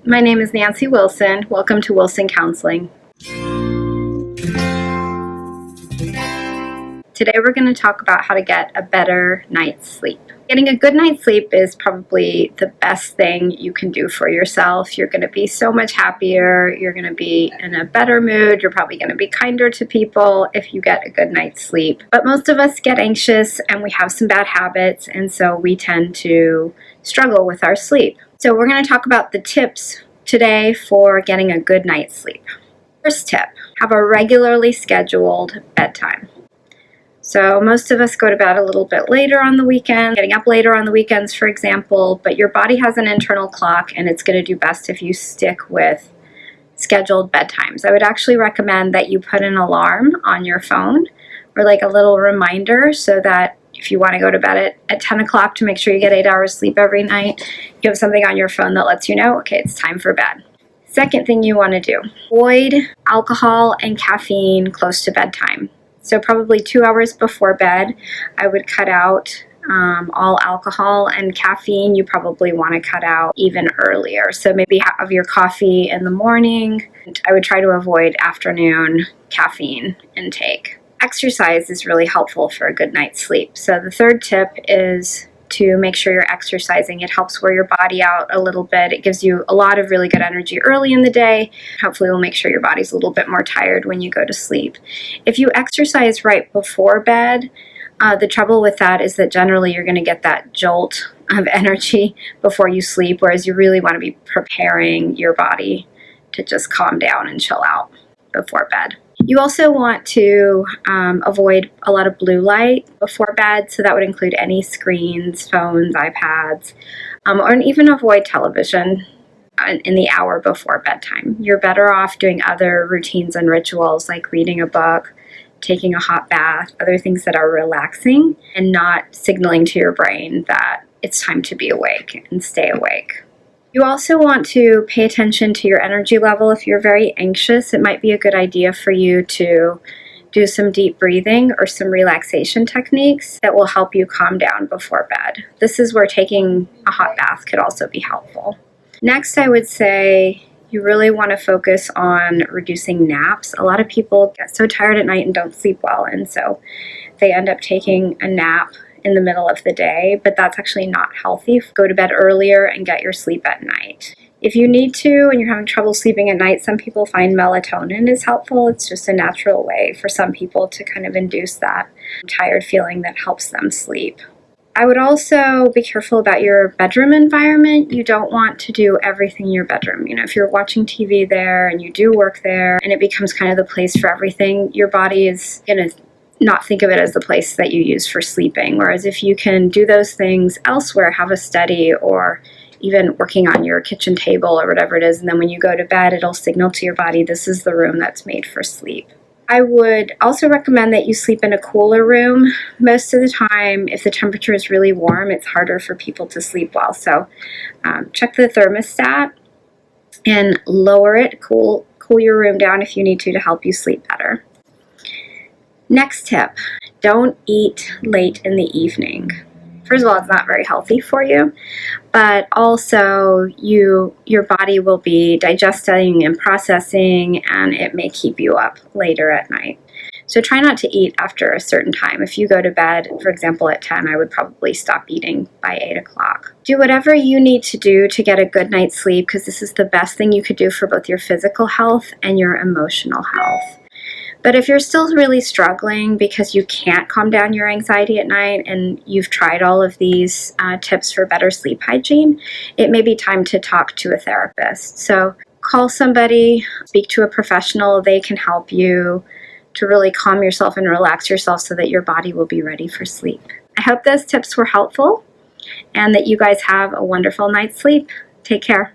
My name is Nancy Wilson. Welcome to Wilson Counseling. Today we're going to talk about how to get a better night's sleep. Getting a good night's sleep is probably the best thing you can do for yourself. You're going to be so much happier. You're going to be in a better mood. You're probably going to be kinder to people if you get a good night's sleep. But most of us get anxious and we have some bad habits, and so we tend to struggle with our sleep. So we're going to talk about the tips today for getting a good night's sleep. First tip, have a regularly scheduled bedtime. So most of us go to bed a little bit later on the weekend, getting up later on the weekends, for example, but your body has an internal clock and it's going to do best if you stick with scheduled bedtimes. I would actually recommend that you put an alarm on your phone or like a little reminder so that if you want to go to bed at 10 o'clock to make sure you get 8 hours sleep every night, you have something on your phone that lets you know, okay, it's time for bed. Second thing you want to do, avoid alcohol and caffeine close to bedtime. So probably 2 hours before bed, I would cut out all alcohol, and caffeine you probably want to cut out even earlier. So maybe have your coffee in the morning. I would try to avoid afternoon caffeine intake. Exercise is really helpful for a good night's sleep. So the third tip is to make sure you're exercising. It helps wear your body out a little bit. It gives you a lot of really good energy early in the day. Hopefully will make sure your body's a little bit more tired when you go to sleep. If you exercise right before bed, the trouble with that is that generally you're going to get that jolt of energy before you sleep, whereas you really want to be preparing your body to just calm down and chill out before bed. You also want to avoid a lot of blue light before bed, so that would include any screens, phones, iPads, or even avoid television in the hour before bedtime. You're better off doing other routines and rituals like reading a book, taking a hot bath, other things that are relaxing and not signaling to your brain that it's time to be awake and stay awake. You also want to pay attention to your energy level. If you're very anxious, it might be a good idea for you to do some deep breathing or some relaxation techniques that will help you calm down before bed. This is where taking a hot bath could also be helpful. Next, I would say you really want to focus on reducing naps. A lot of people get so tired at night and don't sleep well, and so they end up taking a nap in the middle of the day, but that's actually not healthy. Go to bed earlier and get your sleep at night. If you need to and you're having trouble sleeping at night, some people find melatonin is helpful. It's just a natural way for some people to kind of induce that tired feeling that helps them sleep. I would also be careful about your bedroom environment. You don't want to do everything in your bedroom. If you're watching TV there and you do work there and it becomes kind of the place for everything, your body is going to not think of it as the place that you use for sleeping. Whereas if you can do those things elsewhere, have a study or even working on your kitchen table or whatever it is, and then when you go to bed, it'll signal to your body, this is the room that's made for sleep. I would also recommend that you sleep in a cooler room. Most of the time, if the temperature is really warm, it's harder for people to sleep well. So check the thermostat and lower it, cool your room down if you need to help you sleep better. Next tip, don't eat late in the evening. First of all, it's not very healthy for you, but also your body will be digesting and processing, and it may keep you up later at night. So try not to eat after a certain time. If you go to bed, for example, at 10, I would probably stop eating by 8 o'clock. Do whatever you need to do to get a good night's sleep, because this is the best thing you could do for both your physical health and your emotional health. But if you're still really struggling because you can't calm down your anxiety at night and you've tried all of these tips for better sleep hygiene, it may be time to talk to a therapist. So call somebody, speak to a professional. They can help you to really calm yourself and relax yourself so that your body will be ready for sleep. I hope those tips were helpful and that you guys have a wonderful night's sleep. Take care.